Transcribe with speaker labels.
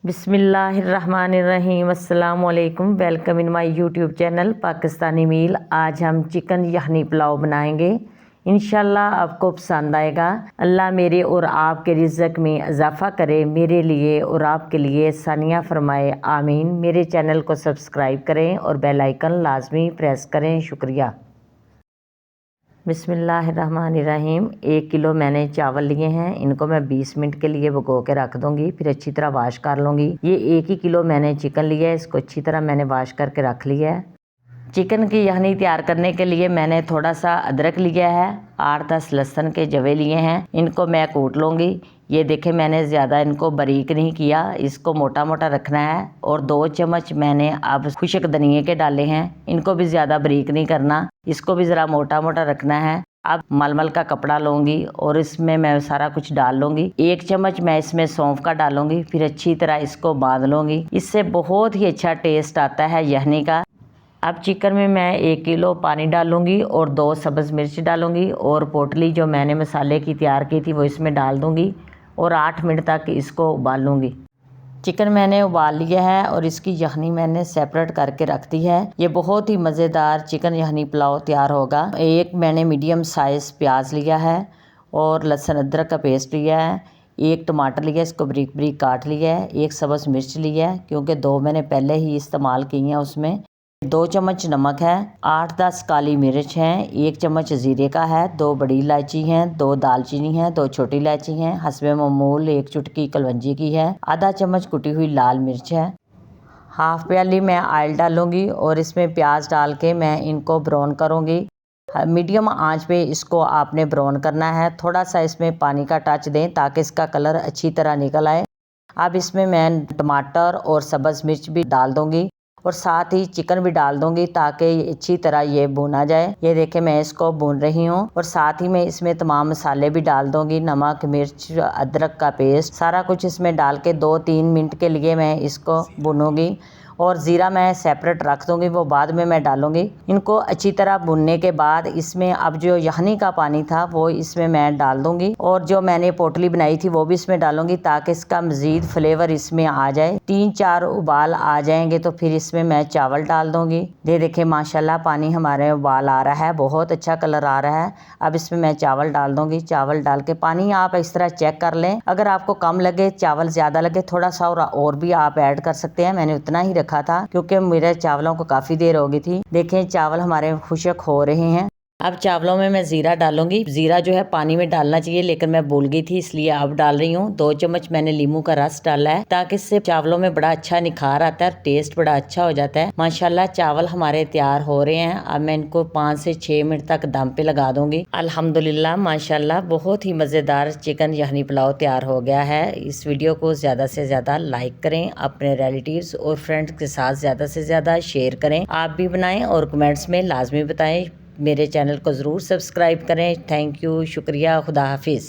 Speaker 1: बिस्मिल्लाहिर्रहमानिर्रहीम। अस्सलाम वालेकुम। Welcome in my YouTube channel Pakistani meal. आज हम चिकन यखनी पुलाव बनाएंगे। इंशाल्लाह आपको पसंद आएगा। अल्लाह मेरे और आपके रिज़्क़ में इजाफ़ा करे, मेरे लिए और आपके लिए आसानियाँ फरमाए, आमीन। मेरे चैनल को सब्सक्राइब करें और बेल आइकन लाजमी प्रेस करें। शुक्रिया। बिस्मिल्लाहिर्रहमानिर्रहीम। 1 किलो मैंने चावल लिए हैं, इनको मैं 20 मिनट के लिए भिगो के रख दूंगी, फिर अच्छी तरह वाश कर लूँगी। ये 1 ही किलो मैंने चिकन लिया है, इसको अच्छी तरह मैंने वाश करके रख लिया है। चिकन की यखनी तैयार करने के लिए मैंने थोड़ा सा अदरक लिया है, 8-10 लहसुन के जवे लिए हैं, इनको मैं कूट लूँगी। ये देखें, मैंने ज़्यादा इनको बारीक नहीं किया, इसको मोटा मोटा रखना है। और 2 चम्मच मैंने अब खुश्क धनिए के डाले हैं, इनको भी ज़्यादा बारीक नहीं करना, इसको भी ज़रा मोटा मोटा रखना है। अब मलमल का कपड़ा लूँगी और इसमें मैं सारा कुछ डाल लूँगी। 1 चम्मच मैं इसमें सौंफ का डालूँगी, फिर अच्छी तरह इसको बांध लूँगी। इससे बहुत ही अच्छा टेस्ट आता है यखनी का। अब चिकन में मैं 1 किलो पानी डालूंगी और 2 सब्ज़ मिर्च डालूंगी और पोटली जो मैंने मसाले की तैयार की थी वो इसमें डाल दूंगी और 8 मिनट तक इसको उबालूंगी। चिकन मैंने उबाल लिया है और इसकी यखनी मैंने सेपरेट करके रख दी है। ये बहुत ही मज़ेदार चिकन यखनी पुलाव तैयार होगा। एक मैंने मीडियम साइज़ प्याज लिया है और लहसुन अदरक का पेस्ट लिया है। 1 टमाटर लिया, इसको बारीक बारीक काट लिया है। 1 सब्ज़ मिर्च लिया है, क्योंकि 2 मैंने पहले ही इस्तेमाल की हैं उसमें। 2 चम्मच नमक है, 8-10 काली मिर्च हैं, 1 चम्मच ज़ीरे का है, 2 बड़ी इलायची हैं, 2 दालचीनी हैं, 2 छोटी इलायची हैं, हस्बे मामूल 1 चुटकी कलवंजी की है, आधा चम्मच कुटी हुई लाल मिर्च है। हाफ प्याली मैं ऑयल डालूंगी और इसमें प्याज डाल के मैं इनको ब्राउन करूंगी। मीडियम आंच पे इसको आपने ब्राउन करना है। थोड़ा सा इसमें पानी का टच दें ताकि इसका कलर अच्छी तरह निकल आए। अब इसमें मैं टमाटर और सब्ज़ मिर्च भी डाल दूंगी और साथ ही चिकन भी डाल दूंगी ताकि अच्छी तरह ये भुना जाए। ये देखें, मैं इसको भून रही हूँ और साथ ही मैं इसमें तमाम मसाले भी डाल दूंगी, नमक, मिर्च, अदरक का पेस्ट, सारा कुछ इसमें डाल के 2-3 मिनट के लिए मैं इसको भूनूंगी। और ज़ीरा मैं सेपरेट रख दूंगी, वो बाद में मैं डालूंगी। इनको अच्छी तरह भुनने के बाद इसमें अब जो यखनी का पानी था वो इसमें मैं डाल दूंगी और जो मैंने पोटली बनाई थी वो भी इसमें डालूंगी ताकि इसका मज़ीद फ्लेवर इसमें आ जाए। 3-4 उबाल आ जाएंगे तो फिर इसमें मैं चावल डाल दूंगी। ये देखें, माशाल्लाह पानी हमारे उबाल आ रहा है, बहुत अच्छा कलर आ रहा है। अब इसमें मैं चावल डाल दूंगी। चावल डाल के पानी आप इस तरह चेक कर लें, अगर आपको कम लगे, चावल ज़्यादा लगे, थोड़ा सा और भी आप ऐड कर सकते हैं। मैंने उतना ही रखा था क्योंकि मेरे चावलों को काफ़ी देर हो गई थी। देखें, चावल हमारे खुश्क हो रहे हैं। अब चावलों में मैं ज़ीरा डालूंगी। ज़ीरा जो है पानी में डालना चाहिए, लेकिन मैं भूल गई थी इसलिए अब डाल रही हूँ। 2 चम्मच मैंने नींबू का रस डाला है ताकि इससे चावलों में बड़ा अच्छा निखार आता है, टेस्ट बड़ा अच्छा हो जाता है। माशाल्लाह चावल हमारे तैयार हो रहे हैं। अब मैं इनको 5 से 6 मिनट तक दम पे लगा दूंगी। अल्हम्दुलिल्लाह माशाल्लाह बहुत ही मज़ेदार चिकन यखनी पुलाव तैयार हो गया है। इस वीडियो को ज़्यादा से ज़्यादा लाइक करें, अपने रिलेटिव्स और फ्रेंड्स के साथ ज़्यादा से ज़्यादा शेयर करें। आप भी बनाएं और कमेंट्स में लाजमी बताएं। मेरे चैनल को ज़रूर सब्सक्राइब करें। थैंक यू, शुक्रिया, खुदा हाफिज़।